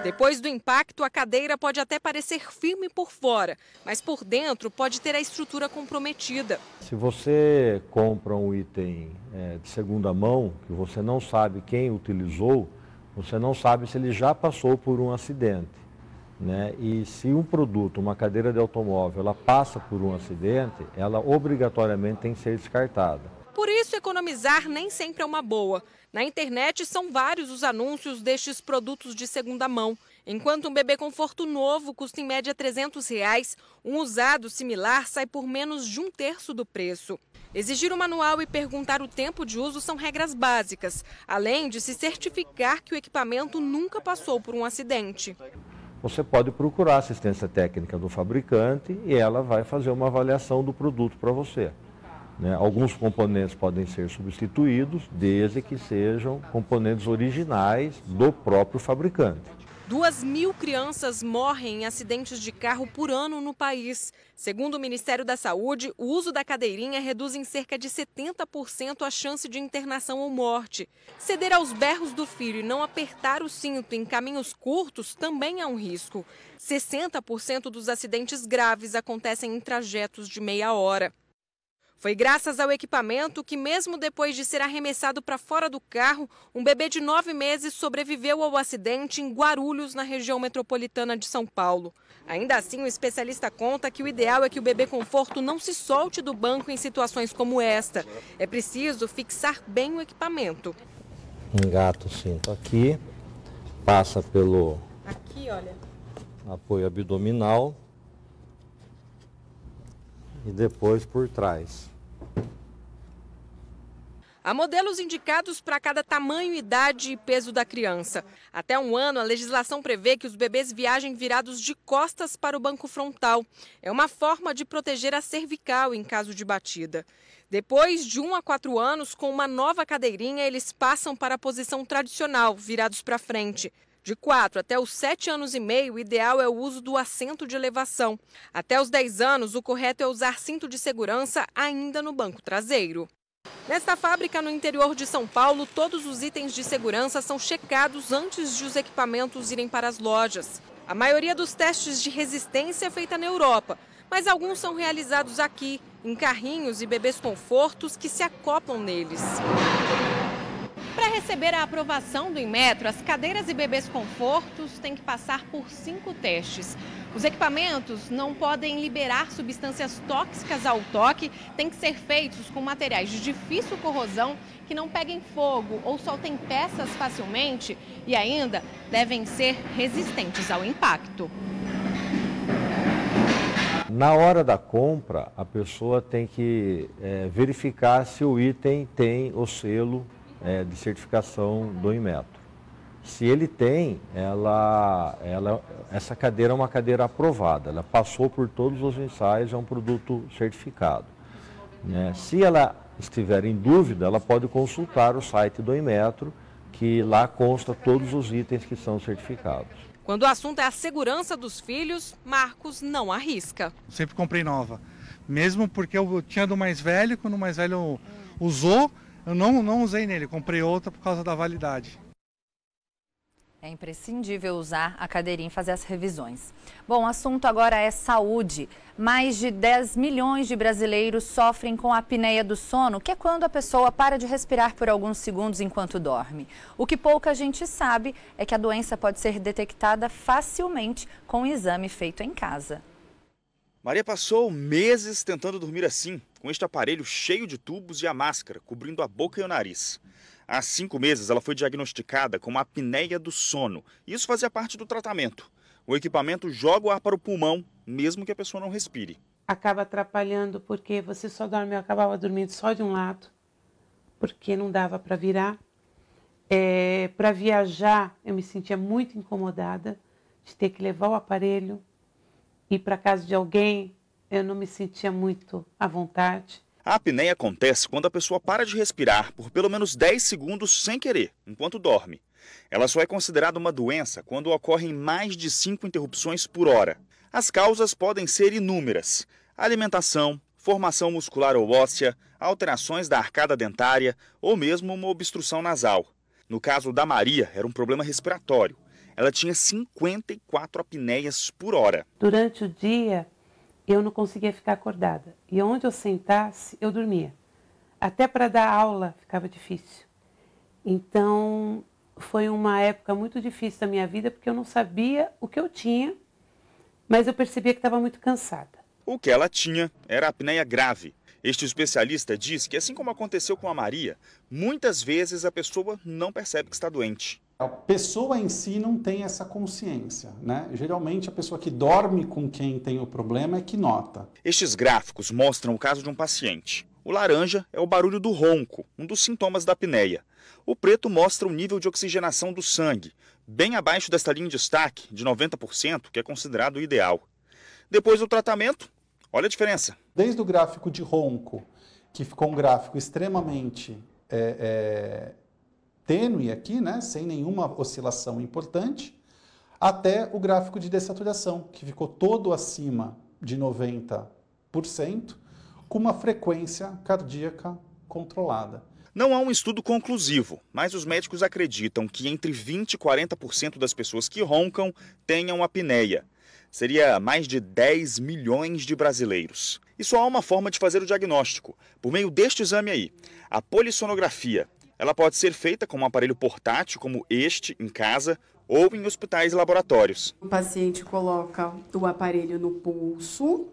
[SPEAKER 3] Depois do impacto, a cadeira pode até parecer firme por fora, mas por dentro pode ter a estrutura comprometida.
[SPEAKER 23] Se você compra um item de segunda mão, que você não sabe quem utilizou, você não sabe se ele já passou por um acidente, né? E se um produto, uma cadeira de automóvel, ela passa por um acidente, ela obrigatoriamente tem que ser descartada.
[SPEAKER 3] Por isso, economizar nem sempre é uma boa. Na internet são vários os anúncios destes produtos de segunda mão. Enquanto um bebê conforto novo custa em média R$ 300, um usado similar sai por menos de 1/3 do preço. Exigir o manual e perguntar o tempo de uso são regras básicas, além de se certificar que o equipamento nunca passou por um acidente.
[SPEAKER 23] Você pode procurar assistência técnica do fabricante e ela vai fazer uma avaliação do produto para você. Alguns componentes podem ser substituídos, desde que sejam componentes originais do próprio fabricante.
[SPEAKER 3] 2.000 crianças morrem em acidentes de carro por ano no país. Segundo o Ministério da Saúde, o uso da cadeirinha reduz em cerca de 70% a chance de internação ou morte. Ceder aos berros do filho e não apertar o cinto em caminhos curtos também é um risco. 60% dos acidentes graves acontecem em trajetos de meia hora. Foi graças ao equipamento que, mesmo depois de ser arremessado para fora do carro, um bebê de 9 meses sobreviveu ao acidente em Guarulhos, na região metropolitana de São Paulo. Ainda assim, o especialista conta que o ideal é que o bebê conforto não se solte do banco em situações como esta. É preciso fixar bem o equipamento.
[SPEAKER 23] Engata o cinto aqui, passa pelo
[SPEAKER 3] olha.
[SPEAKER 23] Apoio abdominal e depois por trás.
[SPEAKER 3] Há modelos indicados para cada tamanho, idade e peso da criança. Até 1 ano, a legislação prevê que os bebês viajem virados de costas para o banco frontal. É uma forma de proteger a cervical em caso de batida. Depois de 1 a 4 anos, com uma nova cadeirinha, eles passam para a posição tradicional, virados para frente. De 4 até os 7 anos e meio, o ideal é o uso do assento de elevação. Até os 10 anos, o correto é usar cinto de segurança ainda no banco traseiro. Nesta fábrica no interior de São Paulo, todos os itens de segurança são checados antes de os equipamentos irem para as lojas. A maioria dos testes de resistência é feita na Europa, mas alguns são realizados aqui, em carrinhos e bebês confortos que se acoplam neles. Para receber a aprovação do Inmetro, as cadeiras e bebês confortos têm que passar por 5 testes. Os equipamentos não podem liberar substâncias tóxicas ao toque, têm que ser feitos com materiais de difícil corrosão, que não peguem fogo ou soltem peças facilmente e ainda devem ser resistentes ao impacto.
[SPEAKER 23] Na hora da compra, a pessoa tem que verificar se o item tem o selo de certificação do Inmetro. Se ele tem, essa cadeira é uma cadeira aprovada, ela passou por todos os ensaios, é um produto certificado. Se ela estiver em dúvida, ela pode consultar o site do Inmetro, que lá consta todos os itens que são certificados.
[SPEAKER 3] Quando o assunto é a segurança dos filhos, Marcos não arrisca.
[SPEAKER 24] Sempre comprei nova, mesmo porque eu tinha do mais velho, quando o mais velho usou, eu não usei nele, comprei outra por causa da validade.
[SPEAKER 1] É imprescindível usar a cadeirinha e fazer as revisões. Bom, o assunto agora é saúde. Mais de 10 milhões de brasileiros sofrem com a apneia do sono, que é quando a pessoa para de respirar por alguns segundos enquanto dorme. O que pouca gente sabe é que a doença pode ser detectada facilmente com um exame feito em casa.
[SPEAKER 25] Maria passou meses tentando dormir assim, com este aparelho cheio de tubos e a máscara, cobrindo a boca e o nariz. Há 5 meses, ela foi diagnosticada com uma apneia do sono. Isso fazia parte do tratamento. O equipamento joga o ar para o pulmão, mesmo que a pessoa não respire.
[SPEAKER 2] acaba atrapalhando porque você só dorme, eu acabava dormindo só de um lado, porque não dava para virar. Para viajar, eu me sentia muito incomodada de ter que levar o aparelho, ir para casa de alguém, eu não me sentia muito à vontade.
[SPEAKER 25] A apneia acontece quando a pessoa para de respirar por pelo menos 10 segundos sem querer, enquanto dorme. Ela só é considerada uma doença quando ocorrem mais de 5 interrupções por hora. As causas podem ser inúmeras: alimentação, formação muscular ou óssea, alterações da arcada dentária ou mesmo uma obstrução nasal. No caso da Maria, era um problema respiratório. Ela tinha 54 apneias por hora.
[SPEAKER 2] Durante o dia, eu não conseguia ficar acordada. E onde eu sentasse, eu dormia. Até para dar aula ficava difícil. Então, foi uma época muito difícil da minha vida, porque eu não sabia o que eu tinha, mas eu percebia que estava muito cansada.
[SPEAKER 25] O que ela tinha era apneia grave. Este especialista diz que, assim como aconteceu com a Maria, muitas vezes a pessoa não percebe que está doente.
[SPEAKER 4] A pessoa em si não tem essa consciência, né? Geralmente a pessoa que dorme com quem tem o problema é que nota.
[SPEAKER 25] Estes gráficos mostram o caso de um paciente. O laranja é o barulho do ronco, um dos sintomas da apneia. O preto mostra o nível de oxigenação do sangue, bem abaixo desta linha de destaque de 90%, que é considerado o ideal. Depois do tratamento, olha a diferença.
[SPEAKER 4] Desde o gráfico de ronco, que ficou um gráfico extremamente tênue aqui, né, sem nenhuma oscilação importante, até o gráfico de dessaturação, que ficou todo acima de 90%, com uma frequência cardíaca controlada.
[SPEAKER 25] Não há um estudo conclusivo, mas os médicos acreditam que entre 20% e 40% das pessoas que roncam tenham apneia. Seria mais de 10 milhões de brasileiros. E só há uma forma de fazer o diagnóstico, por meio deste exame aí, a polissonografia. Ela pode ser feita com um aparelho portátil como este, em casa, ou em hospitais e laboratórios.
[SPEAKER 5] O paciente coloca o aparelho no pulso,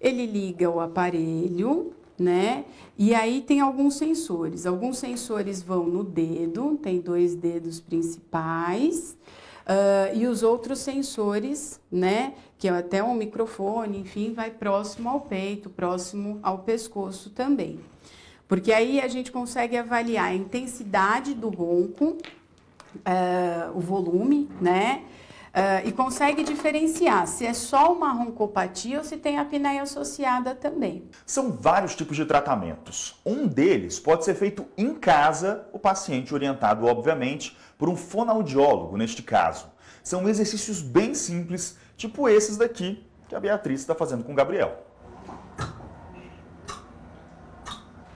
[SPEAKER 5] ele liga o aparelho, né? E aí tem alguns sensores. Alguns sensores vão no dedo, tem 2 dedos principais. E os outros sensores, né, que é até um microfone, enfim, vai próximo ao peito, próximo ao pescoço também. Porque aí a gente consegue avaliar a intensidade do ronco, o volume, né, e consegue diferenciar se é só uma roncopatia ou se tem apneia associada também.
[SPEAKER 7] São vários tipos de tratamentos. Um deles pode ser feito em casa, o paciente orientado, obviamente, por um fonoaudiólogo, neste caso. São exercícios bem simples, tipo esses daqui, que a Beatriz está fazendo com o Gabriel.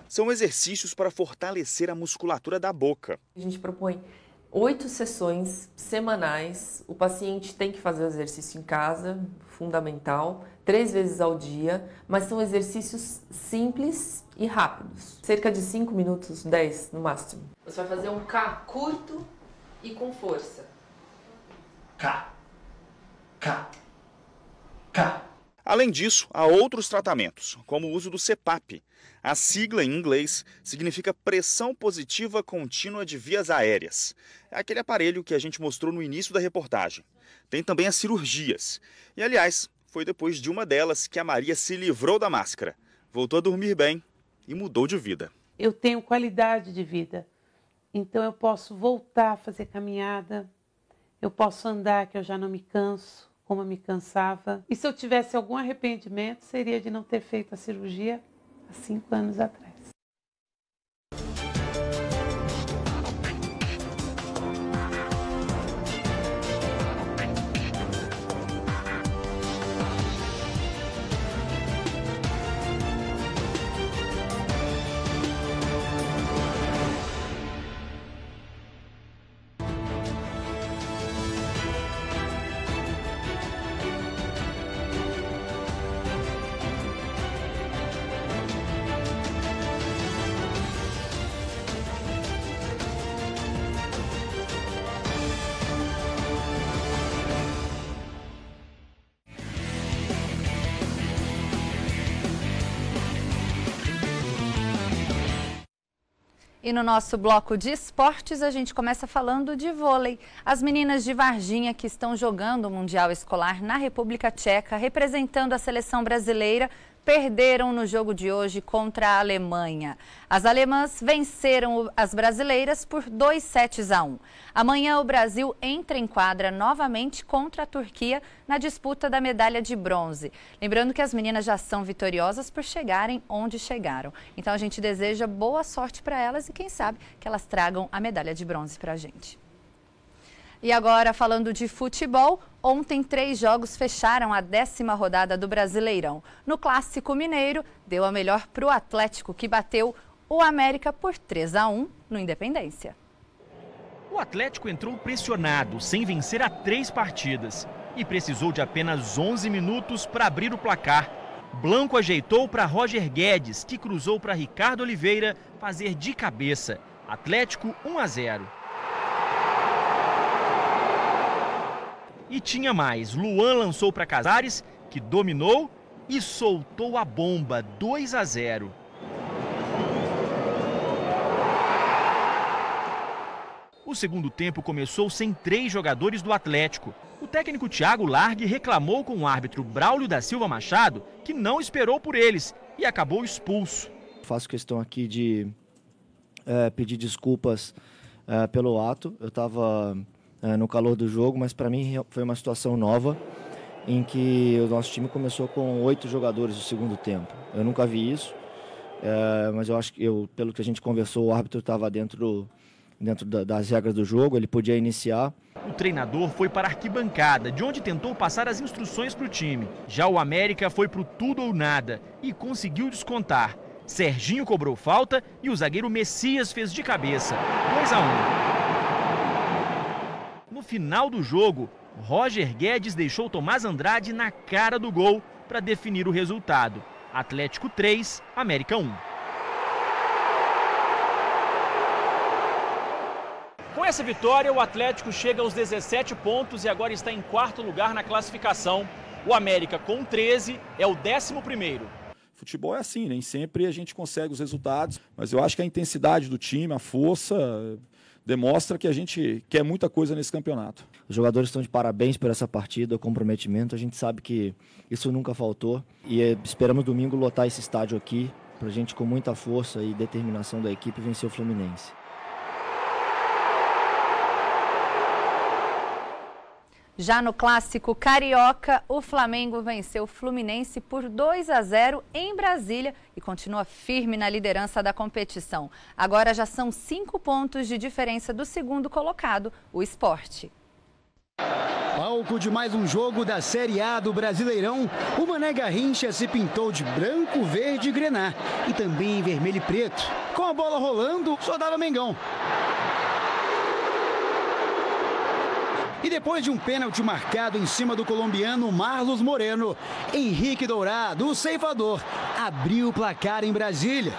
[SPEAKER 25] São exercícios para fortalecer a musculatura da boca.
[SPEAKER 10] A gente propõe 8 sessões semanais. O paciente tem que fazer o exercício em casa, fundamental, 3 vezes ao dia, mas são exercícios simples e rápidos. Cerca de 5 minutos, 10 no máximo. Você vai fazer um K curto e com força.
[SPEAKER 7] K. K. K.
[SPEAKER 25] Além disso, há outros tratamentos, como o uso do CPAP. A sigla em inglês significa pressão positiva contínua de vias aéreas. É aquele aparelho que a gente mostrou no início da reportagem. Tem também as cirurgias. E, aliás, foi depois de uma delas que a Maria se livrou da máscara. Voltou a dormir bem e mudou de vida.
[SPEAKER 2] Eu tenho qualidade de vida. Então eu posso voltar a fazer caminhada. Eu posso andar, que eu já não me canso como eu me cansava. E se eu tivesse algum arrependimento, seria de não ter feito a cirurgia há 5 anos atrás.
[SPEAKER 1] E no nosso bloco de esportes, a gente começa falando de vôlei. As meninas de Varginha que estão jogando o Mundial Escolar na República Tcheca, representando a seleção brasileira, perderam no jogo de hoje contra a Alemanha. As alemãs venceram as brasileiras por 2-1. Amanhã o Brasil entra em quadra novamente contra a Turquia na disputa da medalha de bronze. Lembrando que as meninas já são vitoriosas por chegarem onde chegaram. Então a gente deseja boa sorte para elas e quem sabe que elas tragam a medalha de bronze para a gente. E agora, falando de futebol, ontem 3 jogos fecharam a 10ª rodada do Brasileirão. No Clássico Mineiro, deu a melhor para o Atlético, que bateu o América por 3-1 no Independência.
[SPEAKER 14] O Atlético entrou pressionado, sem vencer há 3 partidas. E precisou de apenas 11 minutos para abrir o placar. Blanco ajeitou para Roger Guedes, que cruzou para Ricardo Oliveira fazer de cabeça. Atlético 1-0. E tinha mais. Luan lançou para Casares, que dominou e soltou a bomba, 2-0. O segundo tempo começou sem 3 jogadores do Atlético. O técnico Thiago Largue reclamou com o árbitro Braulio da Silva Machado, que não esperou por eles e acabou expulso.
[SPEAKER 8] Faço questão aqui de pedir desculpas pelo ato. Eu estava no calor do jogo, mas para mim foi uma situação nova em que o nosso time começou com 8 jogadores no segundo tempo. Eu nunca vi isso, mas eu acho que pelo que a gente conversou, o árbitro estava dentro das regras do jogo, ele podia iniciar.
[SPEAKER 14] O treinador foi para a arquibancada, de onde tentou passar as instruções para o time. Já o América foi para o tudo ou nada e conseguiu descontar. Serginho cobrou falta e o zagueiro Messias fez de cabeça, 2-1. No final do jogo, Roger Guedes deixou Tomás Andrade na cara do gol para definir o resultado. Atlético 3, América 1. Com essa vitória, o Atlético chega aos 17 pontos e agora está em 4º lugar na classificação. O América, com 13, é o 11º.
[SPEAKER 9] Futebol é assim, nem sempre a gente consegue os resultados, mas eu acho que a intensidade do time, a força, demonstra que a gente quer muita coisa nesse campeonato.
[SPEAKER 8] Os jogadores estão de parabéns por essa partida, o comprometimento. A gente sabe que isso nunca faltou e esperamos domingo lotar esse estádio aqui para a gente, com muita força e determinação da equipe, vencer o Fluminense.
[SPEAKER 1] Já no Clássico Carioca, o Flamengo venceu o Fluminense por 2-0 em Brasília e continua firme na liderança da competição. Agora já são 5 pontos de diferença do segundo colocado, o Sport.
[SPEAKER 11] Palco de mais um jogo da Série A do Brasileirão, o Mané Garrincha se pintou de branco, verde e grená e também em vermelho e preto. Com a bola rolando, só dava Mengão. E depois de um pênalti marcado em cima do colombiano Marlos Moreno, Henrique Dourado, o ceifador, abriu o placar em Brasília.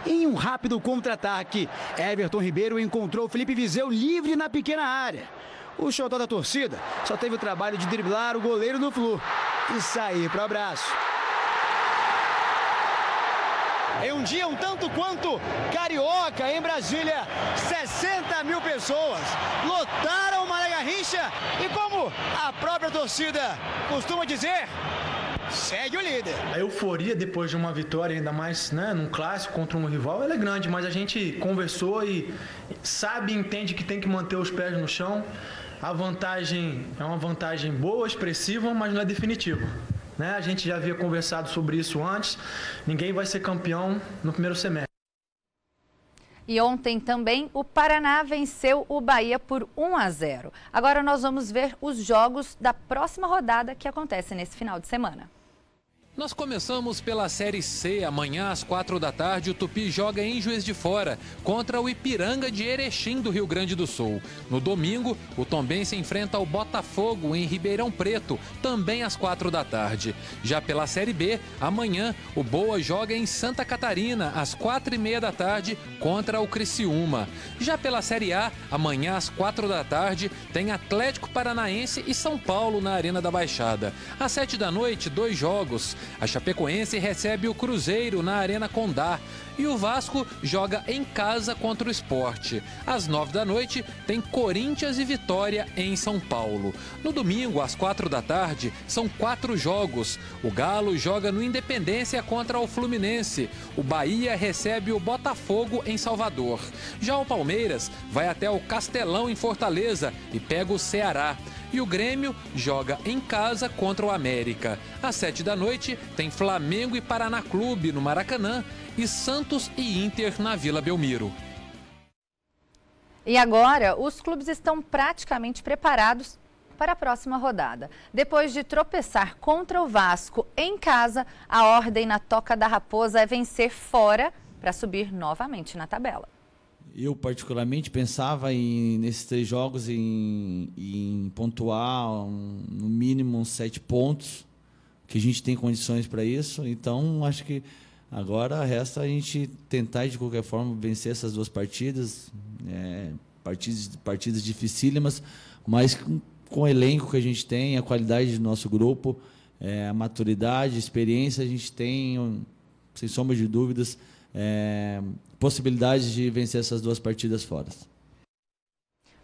[SPEAKER 11] Em um rápido contra-ataque, Everton Ribeiro encontrou Felipe Viseu livre na pequena área. O xodó da torcida só teve o trabalho de driblar o goleiro do Flu e sair para o abraço. Em um dia um tanto quanto carioca, em Brasília, 60 mil pessoas lotaram o Mané Garrincha e, como a própria torcida costuma dizer, segue o líder.
[SPEAKER 12] A euforia depois de uma vitória, ainda mais num clássico contra um rival, ela é grande, mas a gente conversou e sabe e entende que tem que manter os pés no chão. A vantagem é uma vantagem boa, expressiva, mas não é definitiva. A gente já havia conversado sobre isso antes, ninguém vai ser campeão no primeiro semestre.
[SPEAKER 1] E ontem também o Paraná venceu o Bahia por 1-0. Agora nós vamos ver os jogos da próxima rodada que acontece nesse final de semana.
[SPEAKER 13] Nós começamos pela Série C. Amanhã, às 4 da tarde, o Tupi joga em Juiz de Fora contra o Ipiranga de Erechim, do Rio Grande do Sul. No domingo, o Tombense enfrenta o Botafogo em Ribeirão Preto, também às 4 da tarde. Já pela Série B, amanhã, o Boa joga em Santa Catarina, às 4h30 da tarde, contra o Criciúma. Já pela Série A, amanhã, às 4 da tarde, tem Atlético Paranaense e São Paulo na Arena da Baixada. Às 7 da noite, 2 jogos. A Chapecoense recebe o Cruzeiro na Arena Condá. E o Vasco joga em casa contra o Sport. Às 9 da noite, tem Corinthians e Vitória em São Paulo. No domingo, às 4 da tarde, são 4 jogos. O Galo joga no Independência contra o Fluminense. O Bahia recebe o Botafogo em Salvador. Já o Palmeiras vai até o Castelão em Fortaleza e pega o Ceará. E o Grêmio joga em casa contra o América. Às 7 da noite, tem Flamengo e Paraná Clube no Maracanã e Santos e Inter na Vila Belmiro.
[SPEAKER 1] E agora, os clubes estão praticamente preparados para a próxima rodada. Depois de tropeçar contra o Vasco em casa, a ordem na Toca da Raposa é vencer fora para subir novamente na tabela.
[SPEAKER 15] Eu, particularmente, pensava nesses 3 jogos em pontuar no mínimo uns 7 pontos, que a gente tem condições para isso. Então, acho que agora resta a gente tentar, de qualquer forma, vencer essas 2 partidas. Partidas dificílimas, mas com o elenco que a gente tem, a qualidade do nosso grupo, a maturidade, a experiência, a gente tem, sem sombra de dúvidas, possibilidades de vencer essas 2 partidas fora.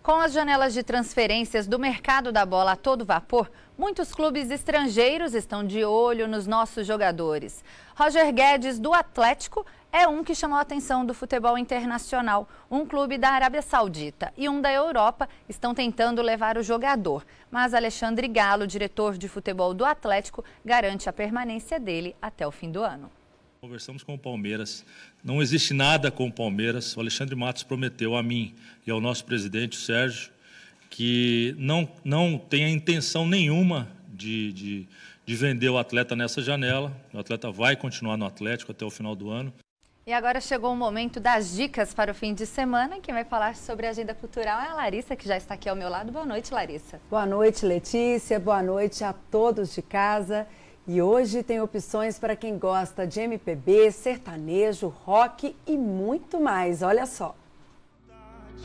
[SPEAKER 1] Com as janelas de transferências do mercado da bola a todo vapor, muitos clubes estrangeiros estão de olho nos nossos jogadores. Roger Guedes, do Atlético, é um que chamou a atenção do futebol internacional. Um clube da Arábia Saudita e um da Europa estão tentando levar o jogador. Mas Alexandre Galo, diretor de futebol do Atlético, garante a permanência dele até o fim do ano.
[SPEAKER 16] Conversamos com o Palmeiras, não existe nada com o Palmeiras. O Alexandre Matos prometeu a mim e ao nosso presidente, o Sérgio, que não tem a intenção nenhuma de vender o atleta nessa janela. O atleta vai continuar no Atlético até o final do ano.
[SPEAKER 1] E agora chegou o momento das dicas para o fim de semana. Quem vai falar sobre a agenda cultural é a Larissa, que já está aqui ao meu lado. Boa noite, Larissa.
[SPEAKER 18] Boa noite, Letícia. Boa noite a todos de casa. E hoje tem opções para quem gosta de MPB, sertanejo, rock e muito mais. Olha só.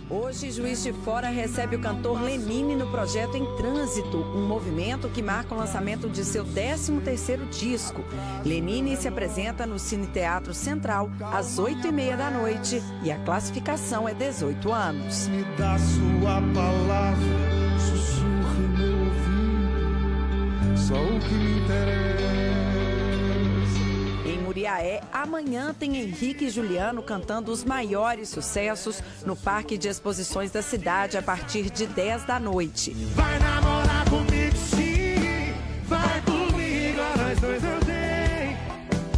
[SPEAKER 18] Hoje, Juiz de Fora recebe o cantor Lenine no projeto Em Trânsito, um movimento que marca o lançamento de seu 13º disco. Lenine se apresenta no Cine Teatro Central às 8h30 da noite e a classificação é 18 anos.
[SPEAKER 19] Me dá sua palavra, sussurre meu ouvido, só o que me interessa.
[SPEAKER 18] Em Muriaé, amanhã tem Henrique e Juliano cantando os maiores sucessos no Parque de Exposições da cidade a partir de 10 da noite.
[SPEAKER 19] Vai namorar comigo sim, vai comigo, nós dois eu dei.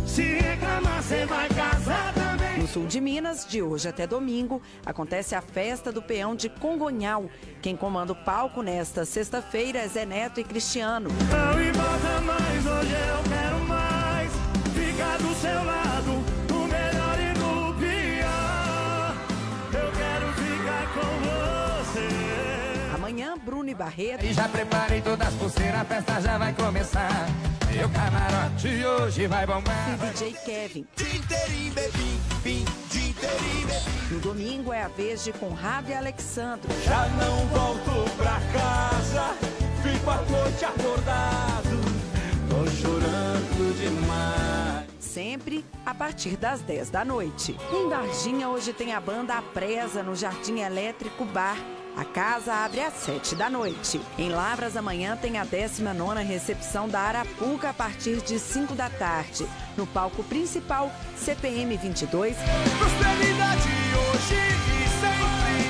[SPEAKER 19] Se reclamar, você vai casar também.
[SPEAKER 18] No sul de Minas, de hoje até domingo, acontece a festa do peão de Congonhal. Quem comanda o palco nesta sexta-feira é Zé Neto e Cristiano.
[SPEAKER 19] Não me bota mais, hoje eu quero mais. Ficar do seu lado, no melhor e no pior. Eu quero ficar com você.
[SPEAKER 18] Amanhã, Bruno e Barreto.
[SPEAKER 19] E já preparei todas as pulseiras, a festa já vai começar. Meu camarote hoje vai bombar.
[SPEAKER 18] E DJ Kevin.
[SPEAKER 19] Dia inteirinho, bebim, bim, dia inteirinho, bebim.
[SPEAKER 18] No domingo é a vez de Conrado e Alexandro.
[SPEAKER 19] Já não volto pra casa, fico à noite acordado. Tô chorando demais.
[SPEAKER 18] Sempre a partir das 10 da noite. Em Varginha, hoje tem a banda A Presa no Jardim Elétrico Bar. A casa abre às 7 da noite. Em Lavras, amanhã tem a 19ª recepção da Arapuca a partir de 5 da tarde. No palco principal, CPM 22.
[SPEAKER 19] Prosperidade hoje e sempre.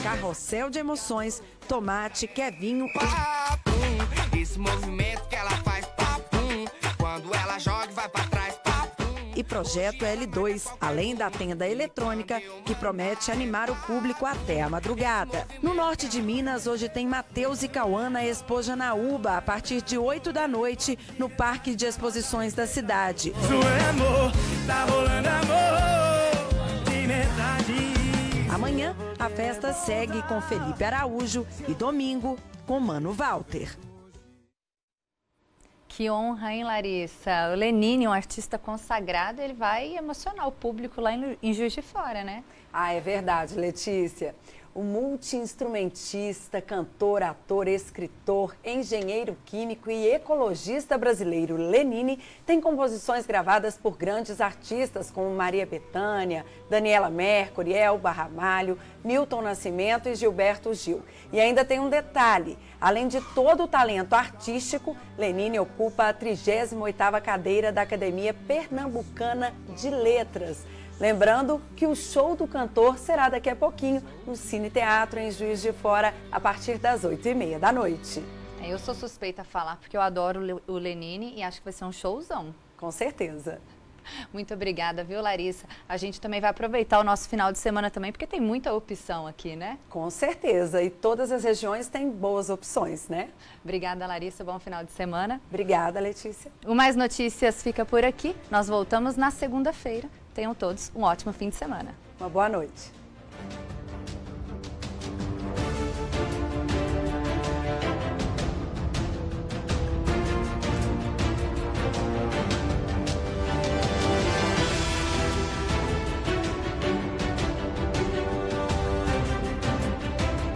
[SPEAKER 18] Carrossel de Emoções, Tomate, Kevinho.
[SPEAKER 19] Papum, esse movimento que ela faz, papum. Quando ela joga e vai pra trás, papum.
[SPEAKER 18] E Projeto L2, além da tenda eletrônica, que promete animar o público até a madrugada. No norte de Minas, hoje tem Mateus e Cauã na Expo Janaúba, a partir de 8 da noite, no Parque de Exposições da cidade.
[SPEAKER 19] Isso é amor, tá rolando amor, de verdade.
[SPEAKER 18] Amanhã, a festa segue com Felipe Araújo e domingo, com Mano Walter.
[SPEAKER 1] Que honra, hein, Larissa? O Lenine, um artista consagrado, ele vai emocionar o público lá em Juiz de Fora, né?
[SPEAKER 18] Ah, é verdade, Letícia. O multi-instrumentista, cantor, ator, escritor, engenheiro químico e ecologista brasileiro Lenine tem composições gravadas por grandes artistas como Maria Bethânia, Daniela Mercury, Elba Ramalho, Milton Nascimento e Gilberto Gil. E ainda tem um detalhe: além de todo o talento artístico, Lenine ocupa a 38ª cadeira da Academia Pernambucana de Letras. Lembrando que o show do cantor será daqui a pouquinho no Cine Teatro, em Juiz de Fora, a partir das 8h30 da noite.
[SPEAKER 1] Eu sou suspeita a falar porque eu adoro o Lenine e acho que vai ser um showzão.
[SPEAKER 18] Com certeza.
[SPEAKER 1] Muito obrigada, viu, Larissa? A gente também vai aproveitar o nosso final de semana também, porque tem muita opção aqui, né?
[SPEAKER 18] Com certeza. E todas as regiões têm boas opções, né?
[SPEAKER 1] Obrigada, Larissa. Bom final de semana.
[SPEAKER 18] Obrigada, Letícia.
[SPEAKER 1] O Mais Notícias fica por aqui. Nós voltamos na segunda-feira. Tenham todos um ótimo fim de semana.
[SPEAKER 18] Uma boa noite.